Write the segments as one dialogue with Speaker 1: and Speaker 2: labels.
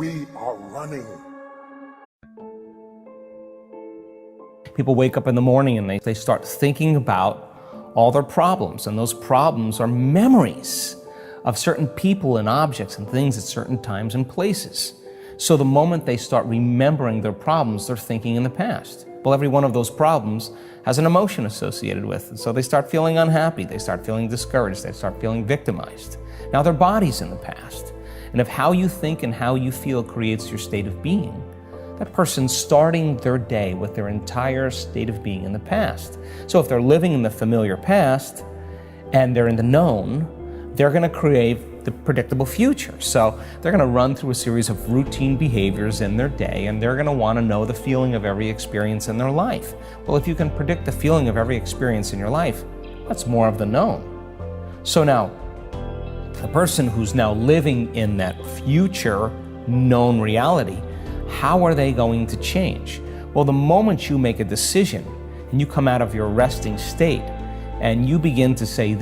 Speaker 1: we are running.
Speaker 2: People wake up in the morning and they start thinking about all their problems, and those problems are memories of certain people and objects and things at certain times and places. So the moment they start remembering their problems, they're thinking in the past. Well, every one of those problems has an emotion associated with it. So they start feeling unhappy, they start feeling discouraged, they start feeling victimized. Now their body's in the past. And if how you think and how you feel creates your state of being, that person's starting their day with their entire state of being in the past. So if they're living in the familiar past and they're in the known, they're going to create the predictable future. So they're going to run through a series of routine behaviors in their day, and they're going to want to know the feeling of every experience in their life. Well, if you can predict the feeling of every experience in your life, that's more of the known. So now, the person who's now living in that future known reality, how are they going to change? Well, the moment you make a decision and you come out of your resting state and you begin to say,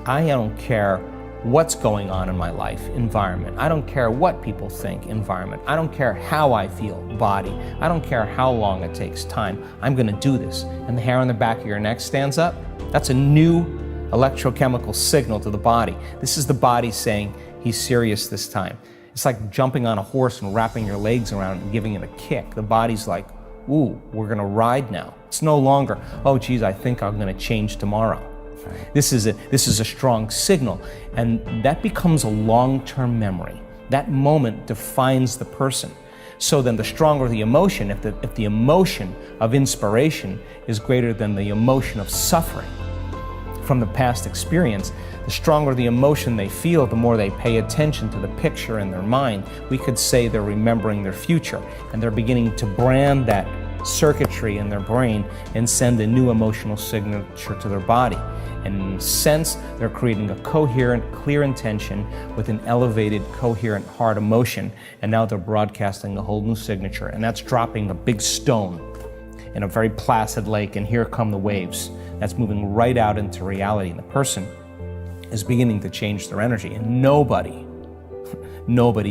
Speaker 2: I don't care what's going on in my life, environment. I don't care what people think, environment. I don't care how I feel, body. I don't care how long it takes, time. I'm going to do this. And the hair on the back of your neck stands up. That's a new electrochemical signal to the body. This is the body saying, he's serious this time. It's like jumping on a horse and wrapping your legs around and giving it a kick. The body's like, ooh, we're going to ride now. It's no longer, oh, geez, I think I'm going to change tomorrow. Right. This is a strong signal, and that becomes a long-term memory. That moment defines the person. So then the stronger the emotion, if the emotion of inspiration is greater than the emotion of suffering from the past experience, the stronger the emotion they feel, the more they pay attention to the picture in their mind. We could say they're remembering their future, and they're beginning to brand that circuitry in their brain and send a new emotional signature to their body. And in a sense, they're creating a coherent, clear intention with an elevated, coherent heart emotion, and now they're broadcasting a whole new signature, and that's dropping a big stone in a very placid lake, and here come the waves. That's moving right out into reality, and the person is beginning to change their energy, and nobody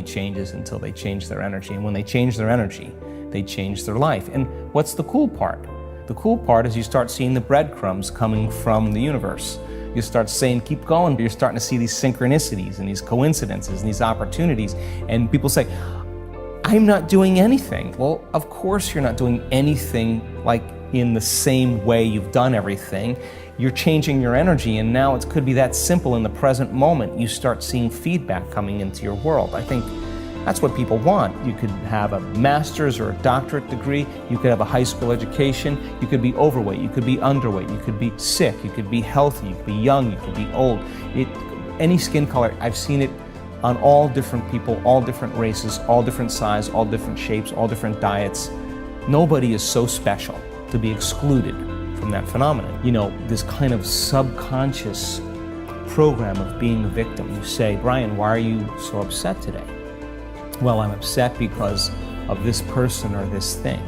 Speaker 2: changes until they change their energy, and when they change their energy, they change their life. And what's the cool part? The cool part is you start seeing the breadcrumbs coming from the universe. You start saying, keep going. You're starting to see these synchronicities and these coincidences and these opportunities. And people say, I'm not doing anything. Well, of course you're not doing anything like in the same way you've done everything. You're changing your energy, and now it could be that simple. In the present moment, you start seeing feedback coming into your world. I think that's what people want. You could have a master's or a doctorate degree. You could have a high school education. You could be overweight. You could be underweight. You could be sick. You could be healthy. You could be young. You could be old. Any skin color. I've seen it on all different people, all different races, all different size, all different shapes, all different diets. Nobody is so special to be excluded from that phenomenon. You know, this kind of subconscious program of being a victim. You say, Brian, why are you so upset today? Well, I'm upset because of this person or this thing.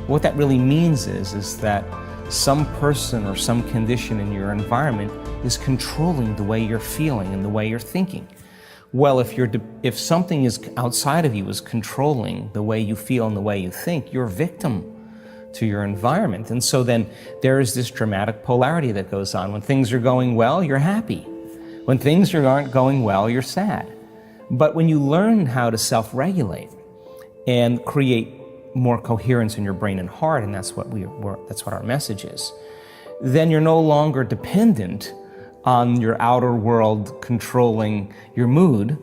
Speaker 2: What that really means is that some person or some condition in your environment is controlling the way you're feeling and the way you're thinking. Well, if something is outside of you is controlling the way you feel and the way you think, you're a victim to your environment. And so then there is this dramatic polarity that goes on. When things are going well, you're happy. When things aren't going well, you're sad. But when you learn how to self-regulate and create more coherence in your brain and heart, and that's what our message is, then you're no longer dependent on your outer world controlling your mood.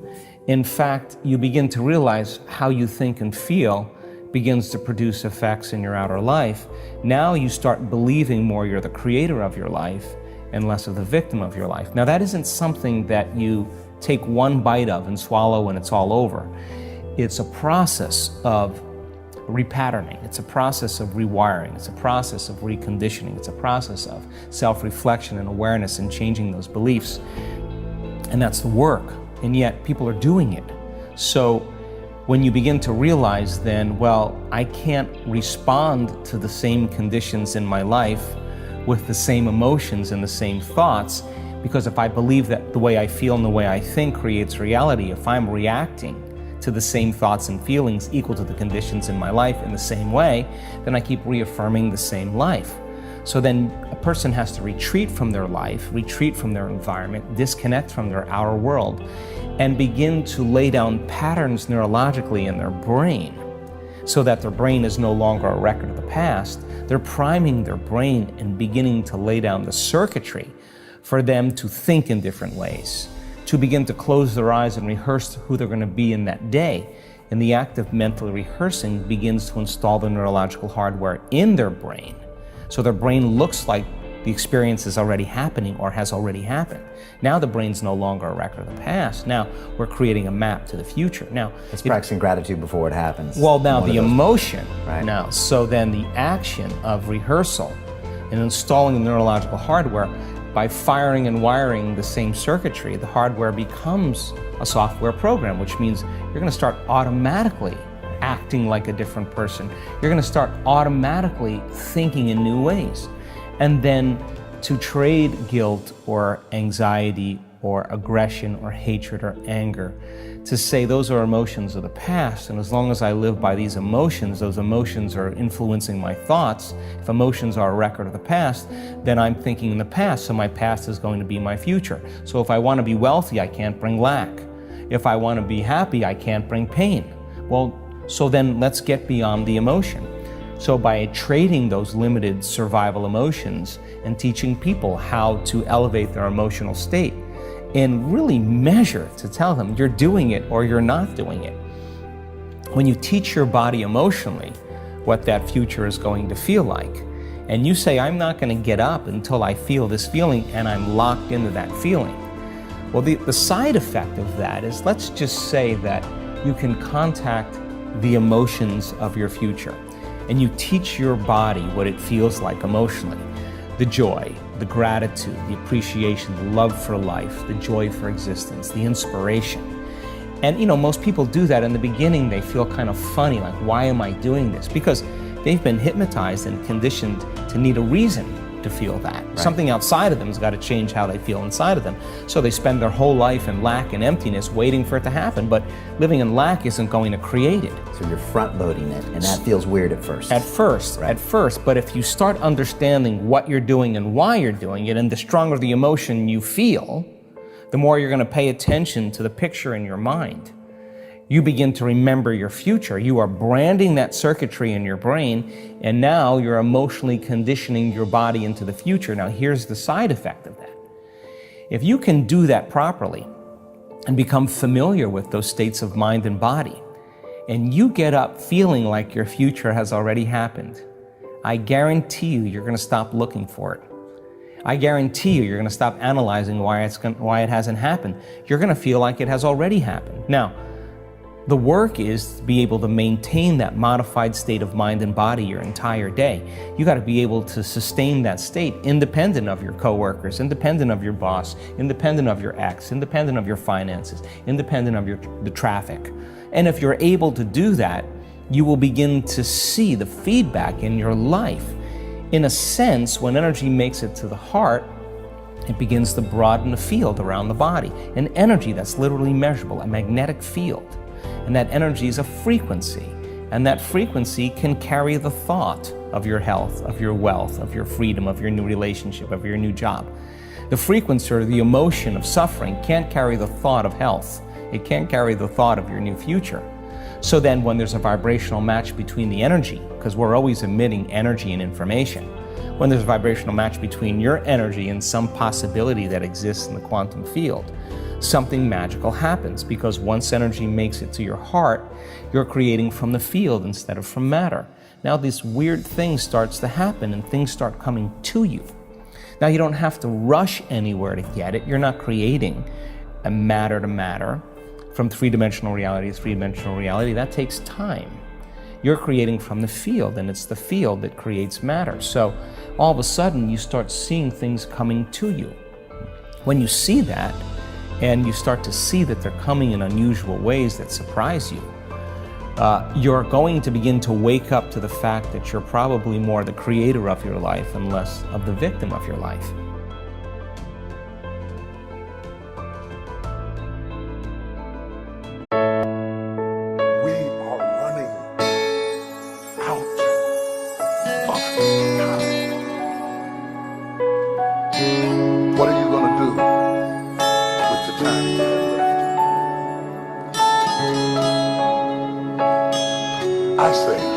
Speaker 2: In fact, you begin to realize how you think and feel begins to produce effects in your outer life. Now you start believing more you're the creator of your life and less of the victim of your life. Now that isn't something that you take one bite of and swallow and it's all over. It's a process of repatterning. It's a process of rewiring. It's a process of reconditioning. It's a process of self-reflection and awareness and changing those beliefs. And that's the work. And yet people are doing it. So when you begin to realize then, well, I can't respond to the same conditions in my life with the same emotions and the same thoughts, because if I believe that the way I feel and the way I think creates reality, if I'm reacting to the same thoughts and feelings equal to the conditions in my life in the same way, then I keep reaffirming the same life. So then a person has to retreat from their life, retreat from their environment, disconnect from their outer world, and begin to lay down patterns neurologically in their brain so that their brain is no longer a record of the past. They're priming their brain and beginning to lay down the circuitry for them to think in different ways, to begin to close their eyes and rehearse who they're going to be in that day. And the act of mental rehearsing begins to install the neurological hardware in their brain. So their brain looks like the experience is already happening or has already happened. Now the brain's no longer a record of the past. Now we're creating a map to the future. Now
Speaker 1: it's practicing gratitude before it happens.
Speaker 2: Well, now the emotion.
Speaker 1: Right.
Speaker 2: Now, so then the action of rehearsal and installing the neurological hardware, by firing and wiring the same circuitry, the hardware becomes a software program, which means you're going to start automatically acting like a different person. You're going to start automatically thinking in new ways. And then to trade guilt or anxiety or aggression or hatred or anger, to say those are emotions of the past, and as long as I live by these emotions, those emotions are influencing my thoughts. If emotions are a record of the past, then I'm thinking in the past, so my past is going to be my future. So if I want to be wealthy, I can't bring lack. If I want to be happy, I can't bring pain. Well, so then let's get beyond the emotion. So by trading those limited survival emotions and teaching people how to elevate their emotional state and really measure to tell them you're doing it or you're not doing it. When you teach your body emotionally what that future is going to feel like, and you say, I'm not going to get up until I feel this feeling and I'm locked into that feeling. Well, the side effect of that is, let's just say that you can contact the emotions of your future. And you teach your body what it feels like emotionally. The joy, the gratitude, the appreciation, the love for life, the joy for existence, the inspiration. And most people do that in the beginning. They feel kind of funny, like, why am I doing this? Because they've been hypnotized and conditioned to need a reason to feel that. Right. Something outside of them has got to change how they feel inside of them. So they spend their whole life in lack and emptiness waiting for it to happen, but living in lack isn't going to create it.
Speaker 1: So you're front loading it, and that feels weird at first.
Speaker 2: At first, but if you start understanding what you're doing and why you're doing it, and the stronger the emotion you feel, the more you're going to pay attention to the picture in your mind. You begin to remember your future. You are branding that circuitry in your brain, and now you're emotionally conditioning your body into the future. Now, here's the side effect of that. If you can do that properly and become familiar with those states of mind and body, and you get up feeling like your future has already happened, I guarantee you're going to stop looking for it. I guarantee you're going to stop analyzing why it hasn't happened. You're going to feel like it has already happened. Now, the work is to be able to maintain that modified state of mind and body your entire day. You got to be able to sustain that state independent of your coworkers, independent of your boss, independent of your ex, independent of your finances, independent of the traffic. And if you're able to do that, you will begin to see the feedback in your life. In a sense, when energy makes it to the heart, it begins to broaden the field around the body. An energy that's literally measurable, a magnetic field. And that energy is a frequency. And that frequency can carry the thought of your health, of your wealth, of your freedom, of your new relationship, of your new job. The frequency or the emotion of suffering can't carry the thought of health. It can't carry the thought of your new future. So then when there's a vibrational match between the energy, because we're always emitting energy and information, when there's a vibrational match between your energy and some possibility that exists in the quantum field, something magical happens, because once energy makes it to your heart, you're creating from the field instead of from matter. Now this weird thing starts to happen and things start coming to you. Now you don't have to rush anywhere to get it. You're not creating a matter to matter from three-dimensional reality to three-dimensional reality. That takes time. You're creating from the field, and it's the field that creates matter. So all of a sudden you start seeing things coming to you. When you see that, and you start to see that they're coming in unusual ways that surprise you, you're going to begin to wake up to the fact that you're probably more the creator of your life and less of the victim of your life.
Speaker 3: last thing.